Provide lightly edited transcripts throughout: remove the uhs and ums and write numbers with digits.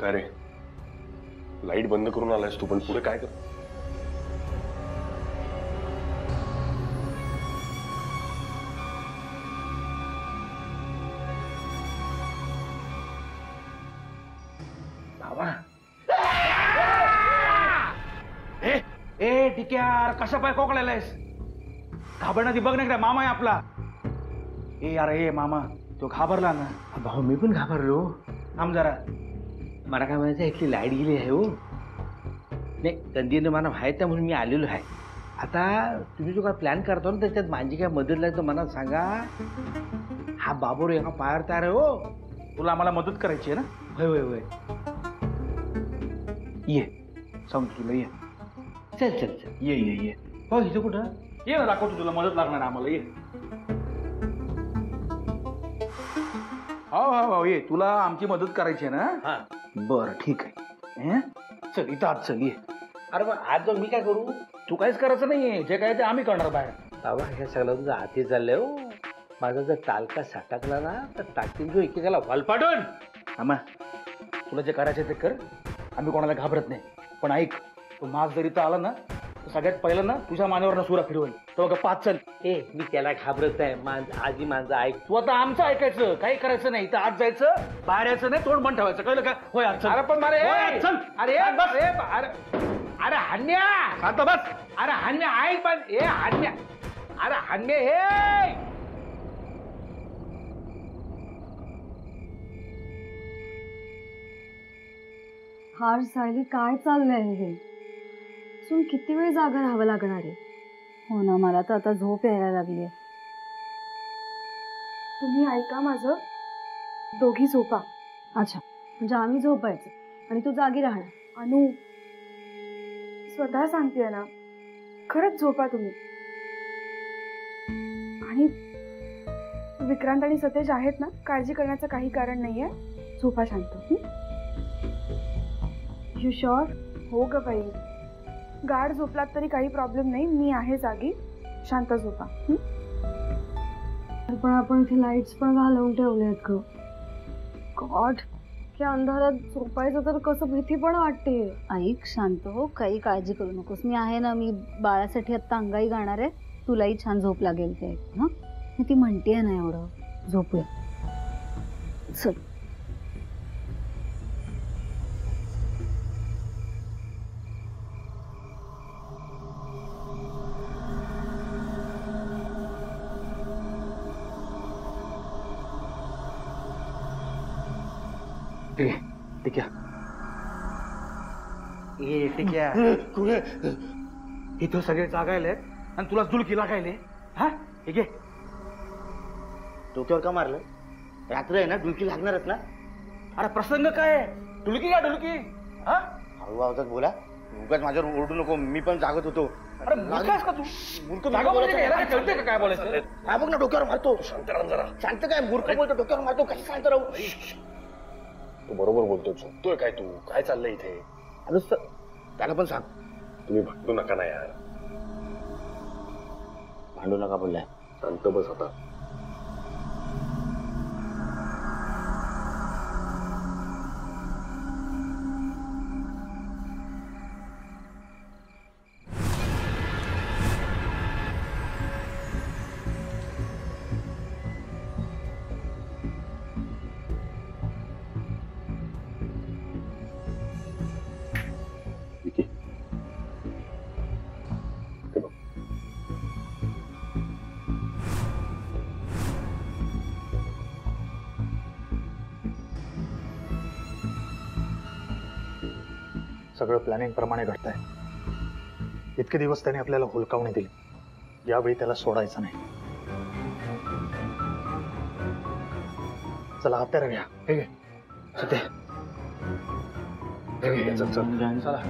काय रे, लाईट बंद करून आलायस तू, पण पुढे काय कर? ए ठीक आहे, कशा पाय कोकळायलायस? घाबरण्याची बघ नाही, मामा आहे आपला. ए अरे मामा, तो घाबरला ना. भाऊ मी पण घाबरलो. थांब जरा, मला काय म्हणायचं, इथली लाईट गेली आहे हो. नाही कंदीनं मला माहीत आहे म्हणून मी आलेलो आहे. आता तुम्ही जो काय प्लॅन करतो ना त्याच्यात माझी काय मदत लागतो मला सांगा. हा बाबूर एका पायावर तयार आहे हो. तुला आम्हाला मदत करायची आहे ना? होय होय होय. ये सांगतो तुला, ये चल चल चल ये ये ये. हो इथं कुठं? ये ना, दाखवतो तुला, मदत लागणार आम्हाला. ये हो हो हो, ये, तुला आमची मदत करायची आहे ना? हा बरं ठीक आहे. चल इथं आत चल, ये. अरे मग आज जाऊन मी काय करू? तू काहीच करायचं नाहीये, जे काय ते आम्ही करणार बाहेर. बाबा हे सगळं तुझं हाती चाललंय हो. माझा जर तालका साठकला ना तर टाकीन जो एकेकाला वाल पाडून. आम्हा तुला जे करायचं ते कर, आम्ही कोणाला घाबरत नाही. पण ऐक, तो मास जरी तर आला ना तर सगळ्यात पहिलं ना तुझ्या मानेवर सुरा फिरवेल. तो बघा पाच चल. ए मी त्याला घाबरत आहे. आजी माझं ऐक. तू आता आमचं ऐकायचं, काही करायचं नाही. तर आत जायचं, बाहेर यायचं नाही, तोंड बंद ठेवायचं, कळलं का? होय आज चल. अरे पण मला चल. अरे बस. अरे हान्या, आता बस. अरे हान्या ऐक पण. ए हान्या, अरे हान्या हे. हार सायली, काय चाललंय हे? अजून किती वेळ जागा राहावं लागणार आहे? हो ना, मला तर आता झोप यायला लागली. तुम्ही ऐका माझं, दोघी झोपा. अच्छा, म्हणजे आम्ही झोपायचं आणि तू जागी राहणार? अनु, स्वतः सांगतेय ना, खरंच झोपा तुम्ही. आणि विक्रांत आणि सतेज आहेत ना, काळजी करण्याचं काही कारण नाहीये. झोपा शांत. You sure? हो ग बाई, गाढ झोपलात तरी काही प्रॉब्लेम नाही. मी आहे जागी, शांत झोपा. पण आपण इथे लाईट्स पण घालवून ठेवले आहेत ग. गॉड, त्या अंधारात झोपायचं तर कसं भीती पण वाटते. ऐक शांत हो, काही काळजी करू नकोस. मी आहे ना, मी बाळासाठी आत्ता अंगाई गाणार आहे. तुलाही छान झोप लागेल ते. हा, मी ती म्हणतेय ना, एवढं झोपूया. चल. ठीक आहे. ए ठीक आहे, इथं सगळे जागायले आणि तुला जुलकी लागायले. हा ठीक आहे. डोक्यावर का मारलं? रात्र आहे ना, डुलकी लागणारच ना. अरे प्रसंग काय? डुलकी का डुलकी? हा, हळू आवाजात बोला. उगाच माझ्यावर ओरडू नको. मी पण जागत होतो. अरे मूर्खस का तू? जागा बोलायचं काय? याला कळतंय का काय बोलायचं? हा बघ ना, डोक्यावर मारतो. शांत राहा जरा. शांत काय, मूर्ख बोलतो, डोक्यावर मारतो. कसं शांत राहू? तू बरोबर बोलतोय, झोपतोय काय तू? काय चाललंय इथे? त्याला पण सांग. तुम्ही भांडू नका ना यार. भांडू नका बोललाय. शांत बस आता. सगळं प्लॅनिंग प्रमाणे घडतंय. इतके दिवस त्याने आपल्याला हुलकावणी दिली, यावेळी त्याला सोडायचं नाही. चला हत्यार घ्या. हे घे सत्य. चल चल चला.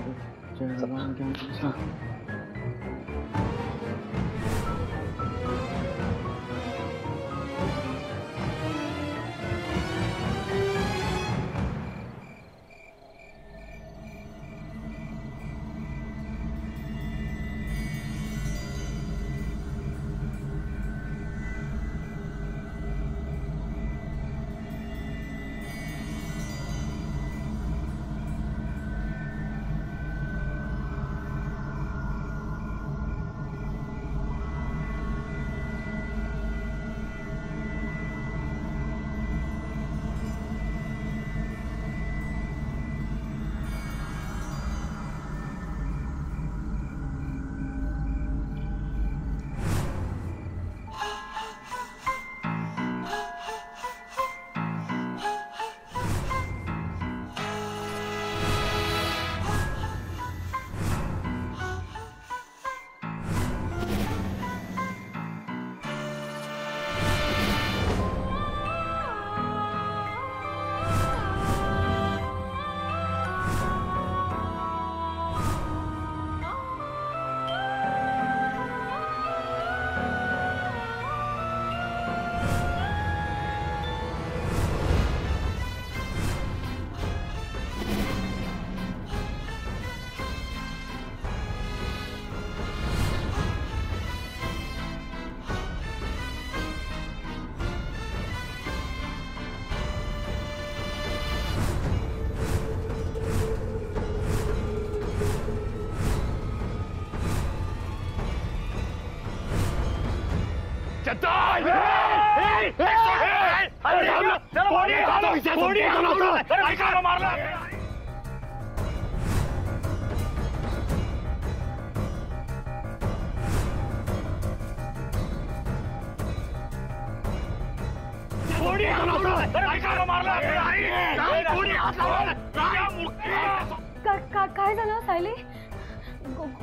काय झालं सायली?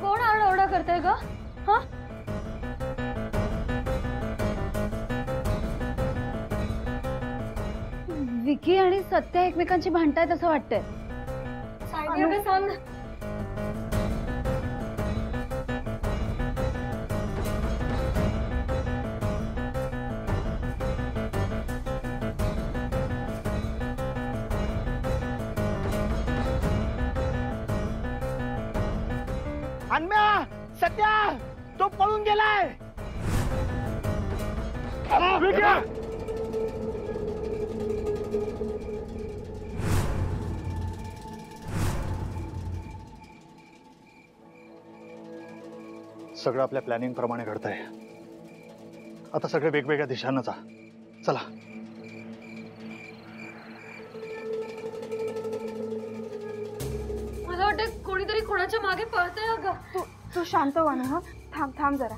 कोण आरडाओरडा करताय ग? हा विकी आणि सत्या एकमेकांची भांडतायत असं वाटतंय. सायली अगं सांग. अन्म्या, सत्या, तो पळून गेलाय. सगळं आपल्या प्लॅनिंग प्रमाणे घडतंय. आता सगळे वेगवेगळ्या दिशांना जा. चला. मला वाटतं कोणीतरी कोणाच्या मागे पळतंय अगं. तू शांत व्हा ना. थांब जरा.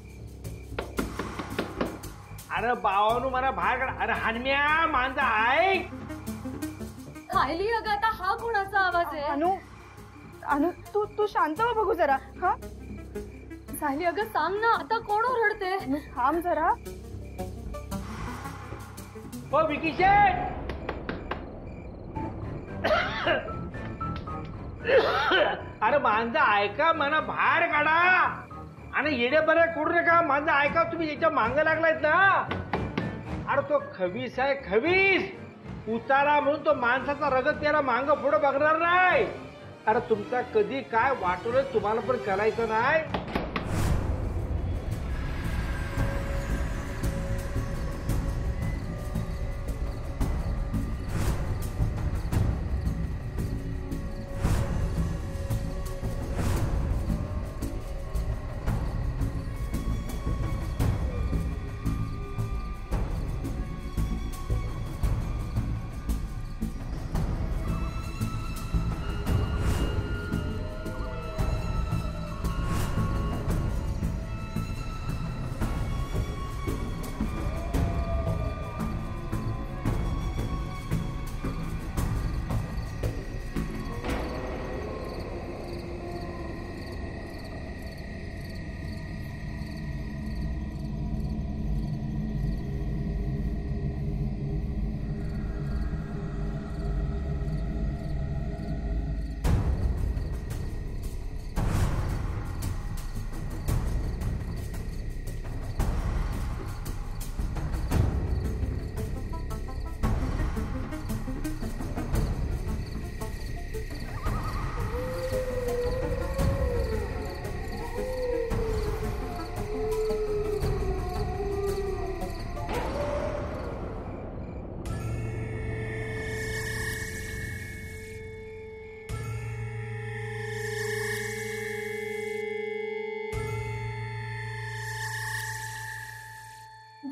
अरे बावानू मला बाहेर काढ. अरे हनम्या, माझं ऐक. सायली अगं आता हा कोणाचा आवाज आहे? अनु तू शांत हो बघू जरा. हा सायली अगं सांग ना, आता कोण ओरडते? थांब जरा. हो विकी शेठ. अरे माझं ऐका, मला बाहेर काढा आणि येडे बरे करू नका. माझं ऐका, तुम्ही याच्या मांग लागलायत ना. अरे तो खवीस आहे, खवीस. उतारा म्हणून तो माणसाचा रगत त्याला मांग पुढे बघणार नाही. अरे तुमचा कधी काय वाटलं तुम्हाला पण करायचं नाही.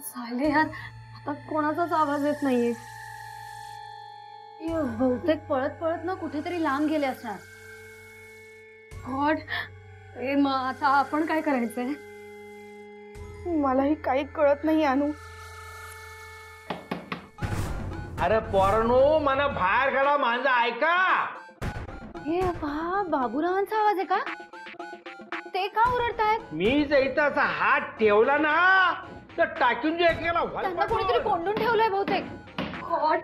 सायली यार आता कोणाचाच आवाज येत नाहीये. बहुतेक पळत पळत ना कुठेतरी लांब गेले असणार. गॉड, मग आता आपण काय करायचंय? मलाही काही कळत नाही अनु. अरे पोरांनो, मला बाहेर काढा. माझं ऐका. हे बाबूरावांचा आवाज आहे का? ते का ओरडतायत? मी जर इथं असा हात ठेवला ना तर टाकून जे एकेला त्यांना कोणीतरी कोंडून ठेवलंय बहुतेक. गॉड,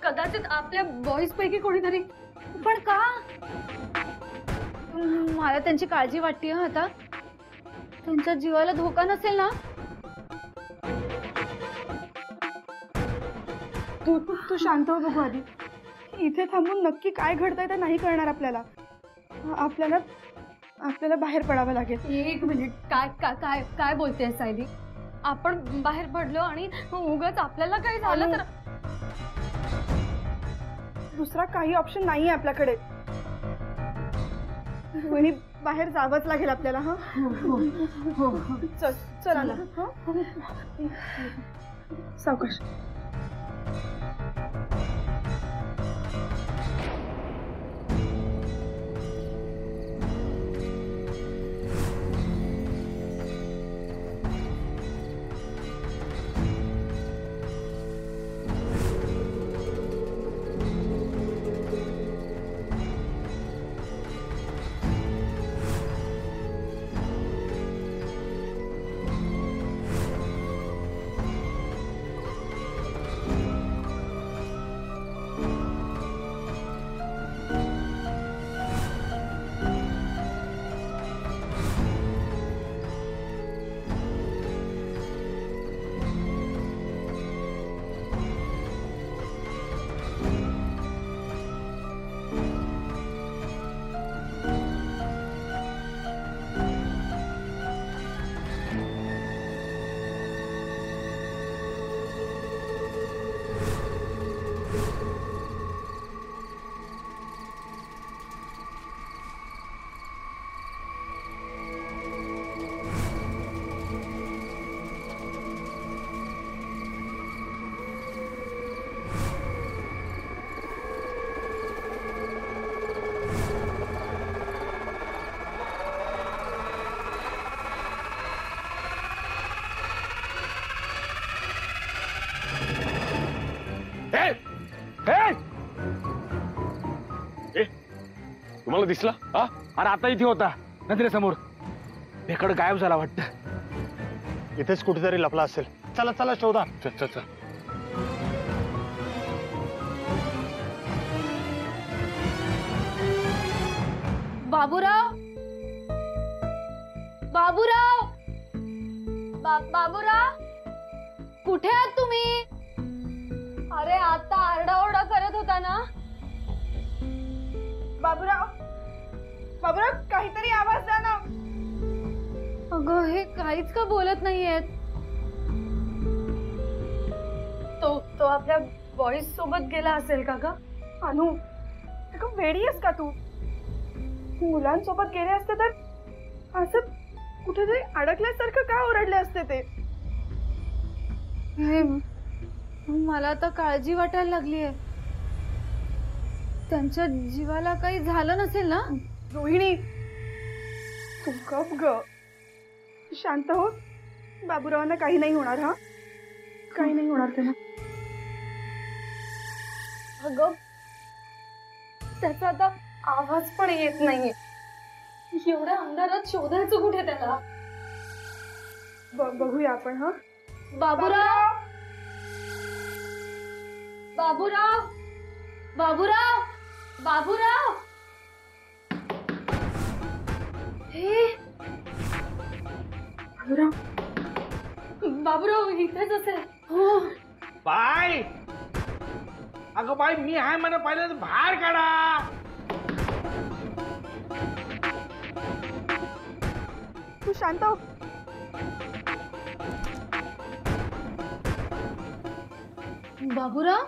कदाचित आपल्या बॉईज पैकी कोणीतरी. पण का? मला त्यांची काळजी वाटते. आता त्यांच्या जीवाला धोका नसेल ना? तू शांत हो बघू आधी. इथे थांबून नक्की काय घडतंय ते नाही कळणार आपल्याला. आपल्याला बाहेर पडावं लागेल. एक मिनिट, काय काय काय काय बोलतेय सायली? आपण बाहेर पडलो आणि उगाच आपल्याला काही झालं तर? दुसरा काही ऑप्शन नाहीये आपल्याकडे. वहिनी बाहेर जावंच लागेल आपल्याला. हा चल चल आला. हा सावकाश. तुम्हाला दिसला? हा अरे आता इथे होता नजरेसमोर. भेकड गायब झाला वाटतं. इथेच कुठेतरी लपला असेल. चला चला शोधा. चल चल चल. बाबूराव, बाबूराव, बाबूराव, कुठे आहात तुम्ही? अरे आता आरडाओरडा करत होता ना. बाबूराव, बाबूराव, काहीतरी आवाज द्या ना. अगं हे काहीच का बोलत नाहीयेत. तो आपल्या बॉईज सोबत गेला असेल का ग? अनु, अगं वेडी आहेस का तू? मुलांसोबत गेले असते तर असं कुठेतरी अडकल्यासारखं का ओरडले असते ते? मला आता काळजी वाटायला लागलीये. त्यांच्या जीवाला काही झालं नसेल ना? रोहिणी, तू गप ग. शांत हो. बाबूरावांना काही नाही होणार. हा काही नाही होणार त्यांना. अगं त्याचा आता आवाज पण येत नाहीये. एवढ्या अंधारात शोधायचं कुठे त्याला? बघूया आपण. हा बाबूराव, बाबूराव, बाबूराव, बाबूराव. हे बाबूराव, बाबूराव इथेच असेल. हो. बाय, अगं बाय, मी आहे मला पहिल्यांदा बाहेर काढा. तू शांत हो. बाबूराव,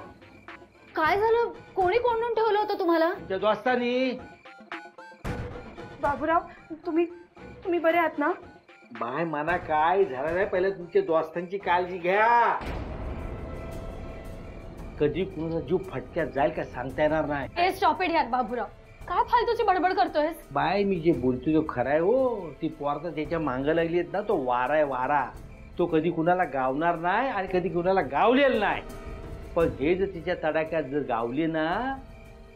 काय झालं? कोणी कोंडून ठेवलं होतं तुम्हाला? तुमच्या दोस्तानी. बाबूराव, तुम्ही बरे आहात ना? बाय, मला काय झालं नाही, पहिलं तुमच्या दोस्तांची काळजी घ्या. कधी कुणाचा जीव फटक्यात जाईल का सांगता येणार नाही. हे स्टॉप इट यार बाबूराव. काय फालतूची बडबड करतोयस? बाय, मी जे बोलतो तो खरा आहे हो. ती पोरता त्याच्या मांग लागली ना, तो वारा आहे वारा. तो कधी कुणाला गावणार नाही आणि कधी कुणाला गावलेला नाही. पण हे जर तिच्या तडाख्यात जर गावली ना,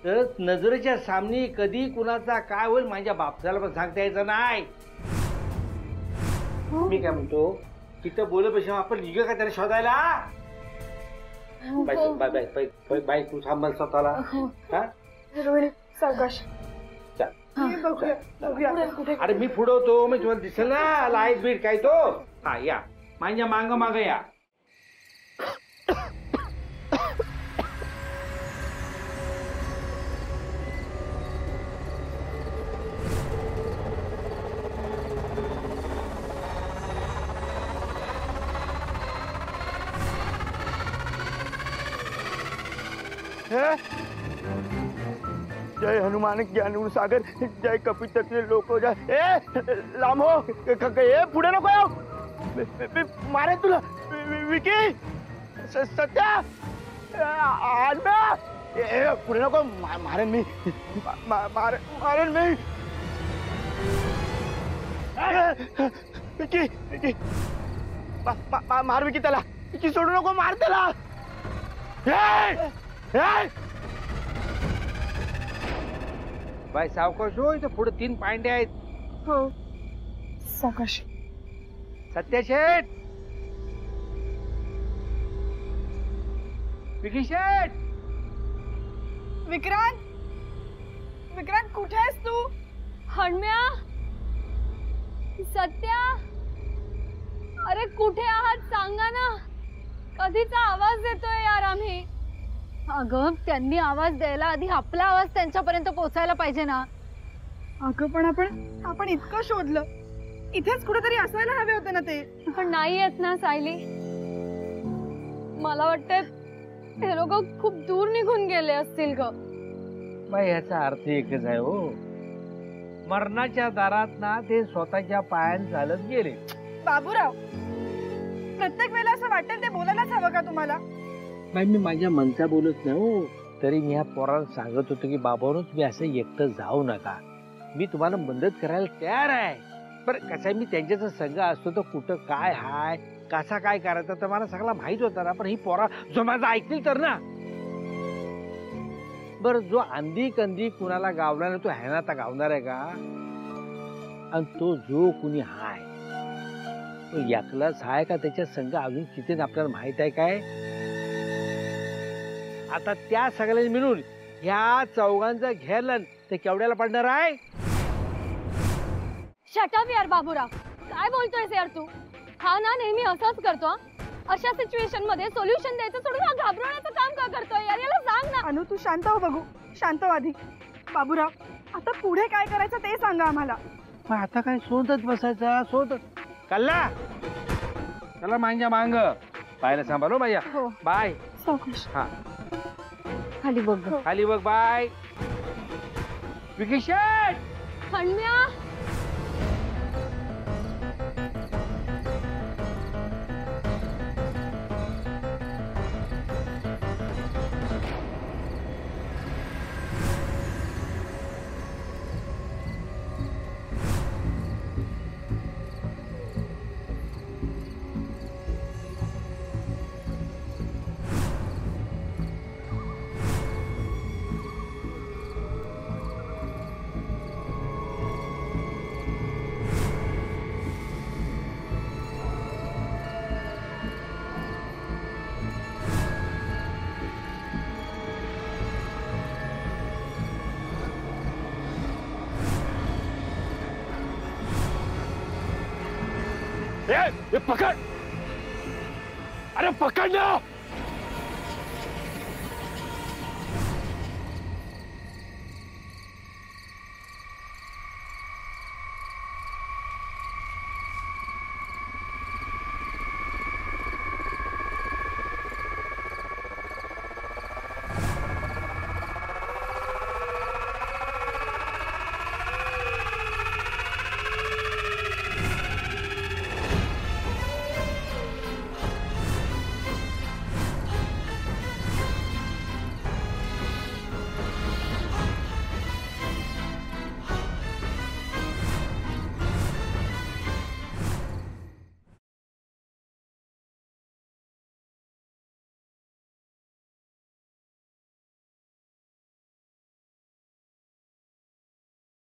तर नजरेच्या सामने कधी कुणाचा काय होईल माझ्या बापसाला पण सांगता यायचं नाही. मी काय म्हणतो, तिथं बोलल्यापेक्षा आपण निघू का त्याला शोधायला? Bye bye bye bye bye, तू थांबल स्वतःला. हा रोहिणी, सावकाश. चल. बघूया आपण कुठे. अरे मी पुढं होतो, मी तुम्हाला दिसेल ना लाईट बीट काय तो. हा या, माझ्या मांग माग या. जय हनुमान ज्ञान सागर, जय कपितत्व लोको जय. ए लांब हो, ए पुढे नको येऊ. मारे तुला. विकी, सत्या, आण्णा, ए पुढे नको. मारेन मी, मारेन मी. विकी, विकी, मार विकी त्याला. विकी सोडू नको, मार त्याला. बाय सावकाश हो, इथं पुढे 3 पांडे आहेत. हो सावकाश. सत्या शेठ, विकी शेठ. विक्रांत, विक्रांत कुठे आहेस तू? हणम्या, सत्या, अरे कुठे आहात सांगा ना. कधीचा आवाज देतोय यार आम्ही. अगं त्यांनी आवाज द्यायला आधी आपला आवाज त्यांच्यापर्यंत पोहोचायला पाहिजे ना. अगं पण आपण इतकं शोधलं, इथेच कुठेतरी असायला हवे होते ना ते. पण नाही येत ना सायली. मला वाटतंय हे लोक खूप दूर निघून गेले असतील ग. बाई याचा अर्थ एकच आहे हो, मरणाच्या दारात ना ते स्वतःच्या पायाने चालत गेले. बाबूराव, प्रत्येक वेळेला असं वाटेल ते बोलायलाच हवं का तुम्हाला? बाई मी माझ्या मनचा बोलत नाही हो. तरी मी ह्या पोराला सांगत होतो की बाबांनो तुम्ही असं एकटं जाऊ नका, मी तुम्हाला मदत करायला तयार आहे. बरं कसं मी त्यांच्याचा संघ असतो तर कुठं काय हाय, कसा काय करायचा तर मला सगळा माहित होता ना. पण ही पोरा जो माझा ऐकतील तर ना. बर जो अंधी कंदी कुणाला गावला ना तो आहे ना आता गावणार आहे का? आणि तो जो कुणी हाय तो एकलाच हाय का त्याच्या संघ अजून किती आपल्याला माहित आहे काय? आता त्या सगळ्यांनी मिळून ह्या चौघांचं घेरलं ते केवढ्याला पडणार आहे? शटअप यार बाबूराव, काय बोलतोयस यार तू? हा ना नेहमी असंच करतो. अशा सिच्युएशन मध्ये सोल्युशन द्यायचं सोडून हा घाबरवण्याचं काम का करतोय यार? याला सांग ना. अनु तू शांत हो बघू, शांत हो आधी. बाबूराव आता पुढे काय करायचं ते सांगा आम्हाला. पण आता काय सोडत बसायचा? सोडत कल्ला चला मांग्या मांग पाहायला सांभाळो भैया. हो बाय. सावकाश. हा खाली बघ. खाली बघ. बाय विकी शेठ. हणम्या, ये पकड़. अरे पकड़ ना.